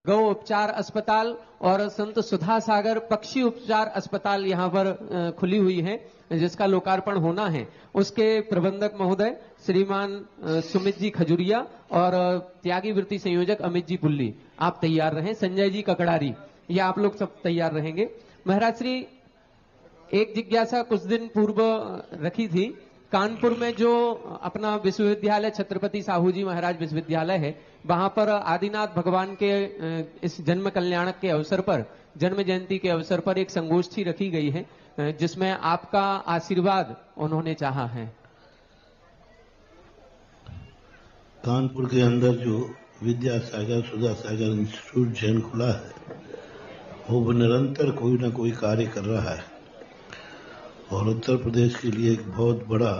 गौ उपचार अस्पताल और संत सुधा सागर पक्षी उपचार अस्पताल यहां पर खुली हुई है, जिसका लोकार्पण होना है। उसके प्रबंधक महोदय श्रीमान सुमित जी खजुरिया और त्यागी वृत्ति संयोजक अमित जी पुल्ली, आप तैयार रहें। संजय जी ककड़ारी, ये आप लोग सब तैयार रहेंगे। महाराज श्री, एक जिज्ञासा कुछ दिन पूर्व रखी थी। कानपुर में जो अपना विश्वविद्यालय छत्रपति साहू जी महाराज विश्वविद्यालय है, वहां पर आदिनाथ भगवान के इस जन्म कल्याणक के अवसर पर, जन्म जयंती के अवसर पर एक संगोष्ठी रखी गई है, जिसमें आपका आशीर्वाद उन्होंने चाहा है। कानपुर के अंदर जो विद्यासागर सुधा सागर इंस्टीट्यूट जैन खुला है, वो निरंतर कोई ना कोई कार्य कर रहा है और उत्तर प्रदेश के लिए एक बहुत बड़ा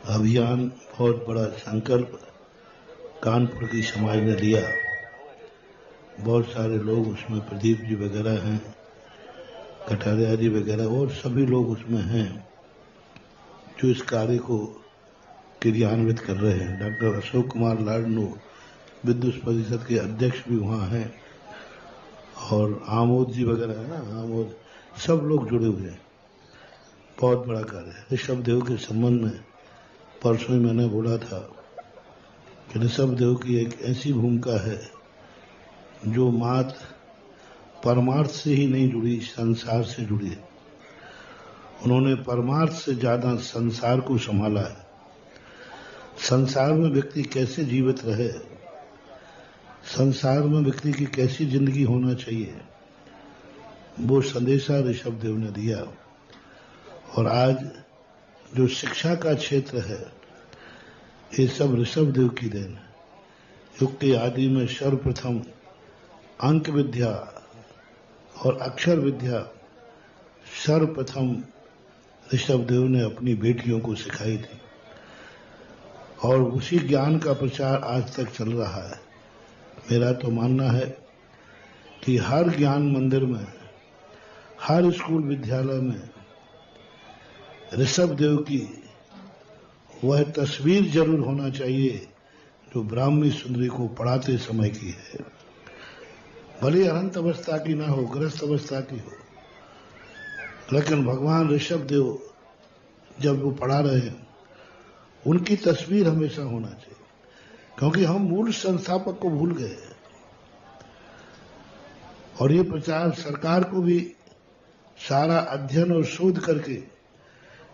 अभियान, बहुत बड़ा संकल्प कानपुर की समाज ने लिया। बहुत सारे लोग उसमें, प्रदीप जी वगैरह हैं, कटारिया जी वगैरह और सभी लोग उसमें हैं जो इस कार्य को क्रियान्वित कर रहे हैं। डॉक्टर अशोक कुमार लाडनू विद्युत परिषद के अध्यक्ष भी वहाँ हैं और आमोद जी वगैरह है ना, आमोद, सब लोग जुड़े हुए हैं। बहुत बड़ा कार्य है। ऋषभ देव के संबंध में परसों ही मैंने बोला था कि ऋषभ देव की एक ऐसी भूमिका है जो मात्र परमार्थ से ही नहीं जुड़ी, संसार से जुड़ी है। उन्होंने परमार्थ से ज्यादा संसार को संभाला है। संसार में व्यक्ति कैसे जीवित रहे, संसार में व्यक्ति की कैसी जिंदगी होना चाहिए, वो संदेशा ऋषभ देव ने दिया। और आज जो शिक्षा का क्षेत्र है, ये सब ऋषभ देव की देन है। युग के आदि में सर्वप्रथम अंक विद्या और अक्षर विद्या सर्वप्रथम ऋषभ देव ने अपनी बेटियों को सिखाई थी और उसी ज्ञान का प्रचार आज तक चल रहा है। मेरा तो मानना है कि हर ज्ञान मंदिर में, हर स्कूल विद्यालय में ऋषभ देव की वह तस्वीर जरूर होना चाहिए जो ब्राह्मी सुंदरी को पढ़ाते समय की है। भले अनंत अवस्था की ना हो, ग्रस्त अवस्था की हो, लेकिन भगवान ऋषभ देव जब वो पढ़ा रहे हैं, उनकी तस्वीर हमेशा होना चाहिए, क्योंकि हम मूल संस्थापक को भूल गए। और ये प्रचार सरकार को भी सारा अध्ययन और शोध करके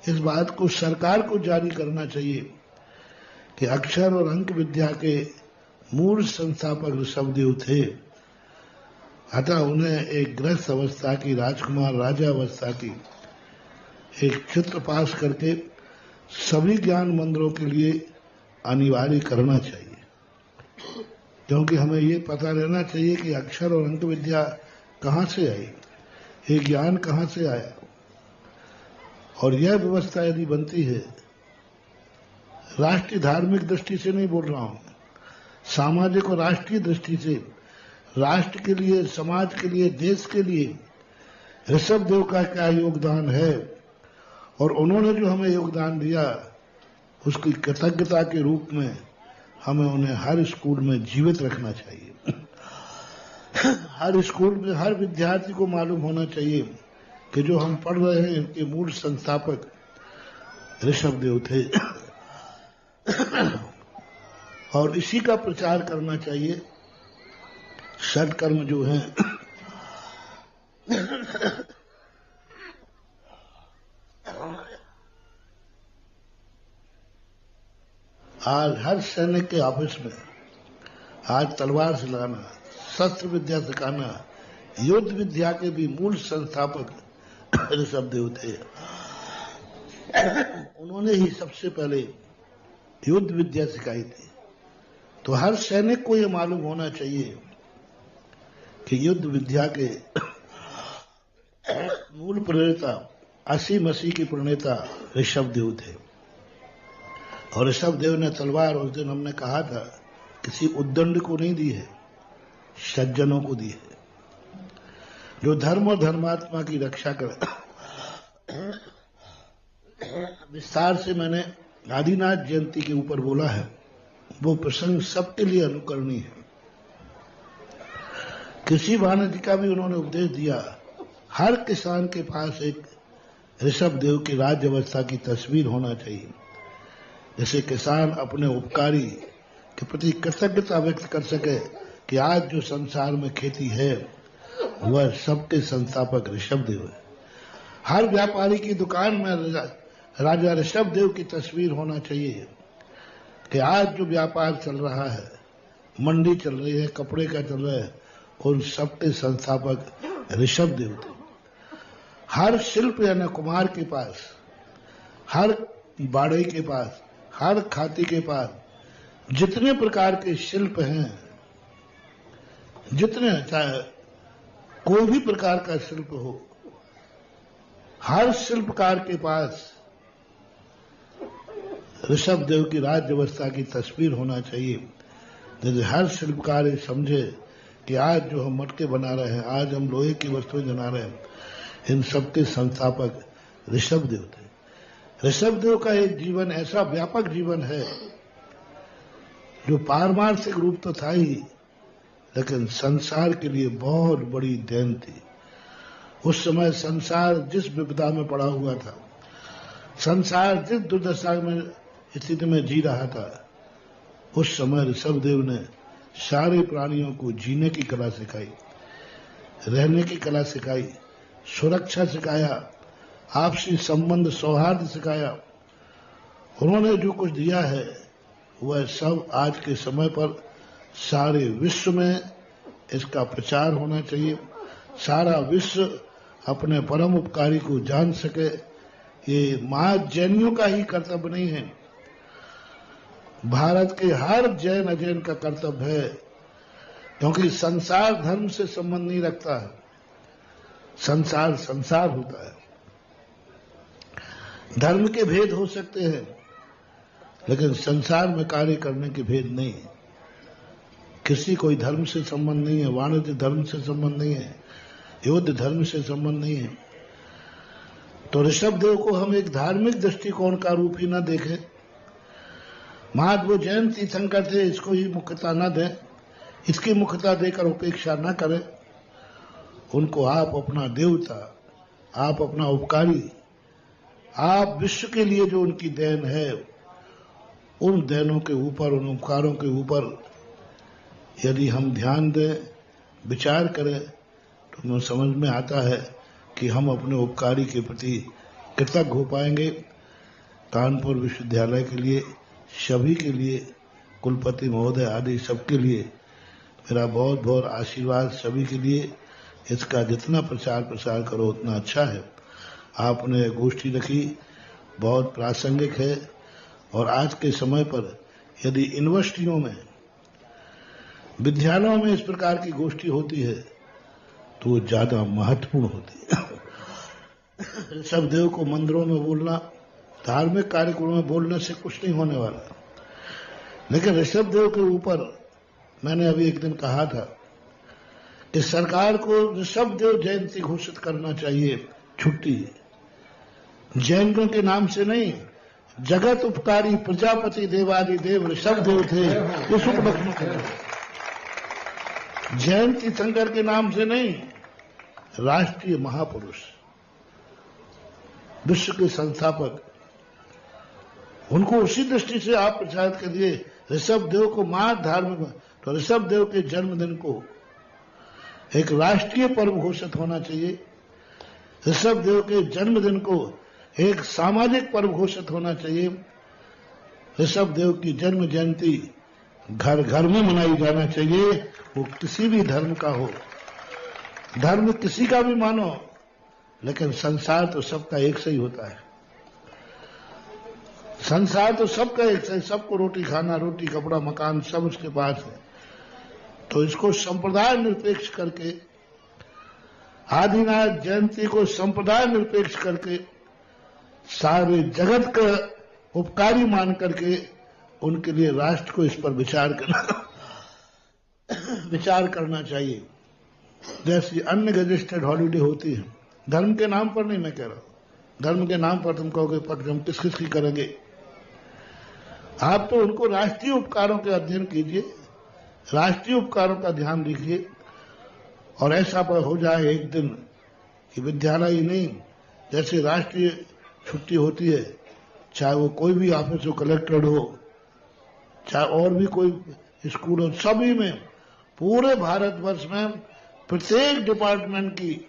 इस बात को सरकार को जारी करना चाहिए कि अक्षर और अंक विद्या के मूल संस्थापक ऋषभ देव थे। अतः उन्हें एक गृहस्थ अवस्था की, राजकुमार राजा अवस्था की एक चित्र पास करके सभी ज्ञान मंदिरों के लिए अनिवार्य करना चाहिए, क्योंकि हमें ये पता रहना चाहिए कि अक्षर और अंक विद्या कहाँ से आई, ये ज्ञान कहाँ से आया। और यह व्यवस्था यदि बनती है, राष्ट्रीय धार्मिक दृष्टि से नहीं बोल रहा हूं, सामाजिक और राष्ट्रीय दृष्टि से, राष्ट्र के लिए, समाज के लिए, देश के लिए ऋषभ देव का क्या योगदान है और उन्होंने जो हमें योगदान दिया, उसकी कृतज्ञता के रूप में हमें उन्हें हर स्कूल में जीवित रखना चाहिए। हर स्कूल में हर विद्यार्थी को मालूम होना चाहिए कि जो हम पढ़ रहे हैं, इनके मूल संस्थापक ऋषभ देव थे। और इसी का प्रचार करना चाहिए। षटकर्म जो हैं, आज हर सैनिक के ऑफिस में आज तलवार चलाना, शस्त्र विद्या सिखाना, युद्ध विद्या के भी मूल संस्थापक ऋषभ देव थे। उन्होंने ही सबसे पहले युद्ध विद्या सिखाई थी। तो हर सैनिक को यह मालूम होना चाहिए कि युद्ध विद्या के मूल प्रणेता, असी मसीह की प्रणेता ऋषभ देव थे। और ऋषभ देव ने तलवार, उस दिन हमने कहा था, किसी उद्दंड को नहीं दी है, सज्जनों को दी है, जो धर्म और धर्मात्मा की रक्षा करे। विस्तार से मैंने आदिनाथ जयंती के ऊपर बोला है, वो प्रसंग सबके लिए अनुकरणीय है। कृषि वाणिज्य का भी उन्होंने उपदेश दिया। हर किसान के पास एक ऋषभ देव की राज्य व्यवस्था की तस्वीर होना चाहिए, जिससे किसान अपने उपकारी के प्रति कृतज्ञता व्यक्त कर सके कि आज जो संसार में खेती है वह सबके संस्थापक ऋषभ देव है। हर व्यापारी की दुकान में राजा ऋषभ देव की तस्वीर होना चाहिए कि आज जो व्यापार चल रहा है, मंडी चल रही है, कपड़े का चल रहा है, उन सबके संस्थापक ऋषभ देव थे। हर शिल्प यानी कुम्हार के पास, हर बाड़े के पास, हर खाती के पास जितने प्रकार के शिल्प हैं, जितने, चाहे कोई भी प्रकार का शिल्प हो, हर शिल्पकार के पास ऋषभ देव की राज्य व्यवस्था की तस्वीर होना चाहिए, जैसे हर शिल्पकार ये समझे कि आज जो हम मटके बना रहे हैं, आज हम लोहे की वस्तुएं बना रहे हैं, इन सबके संस्थापक ऋषभ देव थे। ऋषभ देव का एक जीवन ऐसा व्यापक जीवन है जो पारमार्थिक रूप तो था ही, लेकिन संसार के लिए बहुत बड़ी देन थी। उस समय संसार जिस विपदा में पड़ा हुआ था, संसार जिस दुर्दशा में स्थिति में जी रहा था, उस समय ऋषभ देव ने सारे प्राणियों को जीने की कला सिखाई, रहने की कला सिखाई, सुरक्षा सिखाया, आपसी संबंध सौहार्द सिखाया। उन्होंने जो कुछ दिया है वह सब आज के समय पर सारे विश्व में इसका प्रचार होना चाहिए। सारा विश्व अपने परम उपकारी को जान सके। ये महान जैनियों का ही कर्तव्य नहीं है, भारत के हर जैन अजैन का कर्तव्य है, क्योंकि संसार धर्म से संबंध नहीं रखता है। संसार संसार होता है। धर्म के भेद हो सकते हैं, लेकिन संसार में कार्य करने के भेद नहीं है। किसी कोई धर्म से संबंध नहीं है, वाणिज्य धर्म से संबंध नहीं है, युद्ध धर्म से संबंध नहीं है। तो ऋषभ देव को हम एक धार्मिक दृष्टिकोण का रूप ही न देखें। महात्मा वो जैन तीर्थंकर थे, इसको ही मुख्यता न दें, इसकी मुख्यता देकर उपेक्षा न करें। उनको आप अपना देवता, आप अपना उपकारी, आप विश्व के लिए जो उनकी देन है, उन देनों के ऊपर, उन उपकारों के ऊपर यदि हम ध्यान दें, विचार करें, तो हमें समझ में आता है कि हम अपने उपकारी के प्रति कृतज्ञ हो पाएंगे। कानपुर विश्वविद्यालय के लिए, सभी के लिए, कुलपति महोदय आदि सबके लिए मेरा बहुत बहुत आशीर्वाद। सभी के लिए इसका जितना प्रचार प्रसार करो उतना अच्छा है। आपने गोष्ठी रखी, बहुत प्रासंगिक है, और आज के समय पर यदि यूनिवर्सिटियों में, विद्यालयों में इस प्रकार की गोष्ठी होती है तो वो ज्यादा महत्वपूर्ण होती है। ऋषभ देव को मंदिरों में बोलना, धार्मिक कार्यक्रमों में बोलने से कुछ नहीं होने वाला, लेकिन ऋषभ देव के ऊपर मैंने अभी एक दिन कहा था कि सरकार को ऋषभ देव जयंती घोषित करना चाहिए, छुट्टी, जैनियों के नाम से नहीं। जगत उपकारी प्रजापति देवादि देव ऋषभ देव थे, इस उपलक्ष्य में जैन तीर्थंकर के नाम से नहीं, राष्ट्रीय महापुरुष, विश्व के संस्थापक, उनको उसी दृष्टि से आप प्रचारित करिए। ऋषभ देव को महान धार्मिक, तो ऋषभ देव के जन्मदिन को एक राष्ट्रीय पर्व घोषित होना चाहिए। ऋषभ देव के जन्मदिन को एक सामाजिक पर्व घोषित होना चाहिए। ऋषभ देव की जन्म जयंती घर घर में मनाई जाना चाहिए, वो किसी भी धर्म का हो, धर्म किसी का भी मानो, लेकिन संसार तो सबका एक से ही होता है। संसार तो सबका एक से, सबको रोटी खाना, रोटी कपड़ा मकान सब उसके पास है। तो इसको संप्रदाय निरपेक्ष करके, आदिनाथ जयंती को संप्रदाय निरपेक्ष करके, सारे जगत का उपकारी मान करके उनके लिए राष्ट्र को इस पर विचार करना चाहिए। जैसी अन्य रजिस्टर्ड हॉलीडे होती है, धर्म के नाम पर नहीं मैं कह रहा हूं, धर्म के नाम पर तुम कहोगे पक्ष हम किस किस की करेंगे। आप तो उनको राष्ट्रीय उपकारों के अध्ययन कीजिए, राष्ट्रीय उपकारों का ध्यान रखिए, और ऐसा पर हो जाए एक दिन कि विद्यालय ही नहीं, जैसे राष्ट्रीय छुट्टी होती है, चाहे वो कोई भी ऑफिस हो, कलेक्टर हो, चाहे और भी कोई स्कूल हो, सभी में पूरे भारतवर्ष में प्रत्येक डिपार्टमेंट की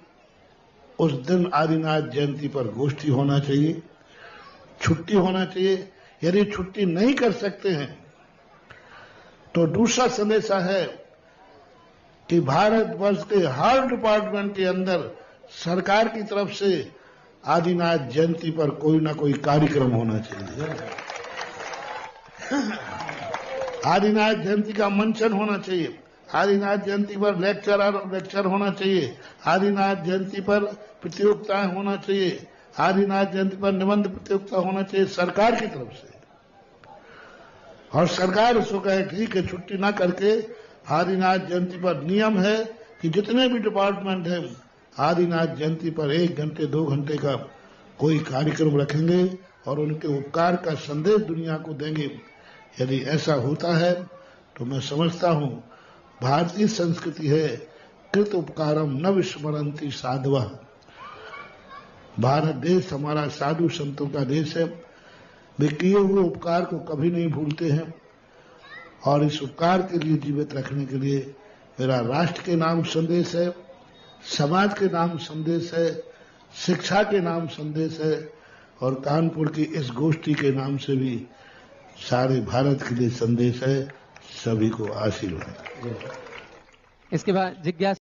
उस दिन आदिनाथ जयंती पर गोष्ठी होना चाहिए, छुट्टी होना चाहिए। यदि छुट्टी नहीं कर सकते हैं तो दूसरा संदेशा है कि भारतवर्ष के हर डिपार्टमेंट के अंदर सरकार की तरफ से आदिनाथ जयंती पर कोई ना कोई कार्यक्रम होना चाहिए। आदिनाथ जयंती का मंचन होना चाहिए, आदिनाथ जयंती पर लेक्चर होना चाहिए, आदिनाथ जयंती पर प्रतियोगिताएं होना चाहिए, आदिनाथ जयंती पर निबंध प्रतियोगिता होना चाहिए सरकार की तरफ से। और सरकार उसको कहे ठीक है, छुट्टी ना करके आदिनाथ जयंती पर नियम है कि जितने भी डिपार्टमेंट हैं आदिनाथ जयंती पर 1 घंटे 2 घंटे का कोई कार्यक्रम रखेंगे और उनके उपकार का संदेश दुनिया को देंगे। यदि ऐसा होता है तो मैं समझता हूं भारतीय संस्कृति है कृत उपकारम न विस्मरन्ति साधवः। भारत देश हमारा साधु संतों का देश है, वे किए हुए उपकार को कभी नहीं भूलते हैं और इस उपकार के लिए जीवित रखने के लिए मेरा राष्ट्र के नाम संदेश है, समाज के नाम संदेश है, शिक्षा के नाम संदेश है और कानपुर की इस गोष्ठी के नाम से भी सारे भारत के लिए संदेश है। सभी को आशीर्वाद। इसके बाद जिज्ञासा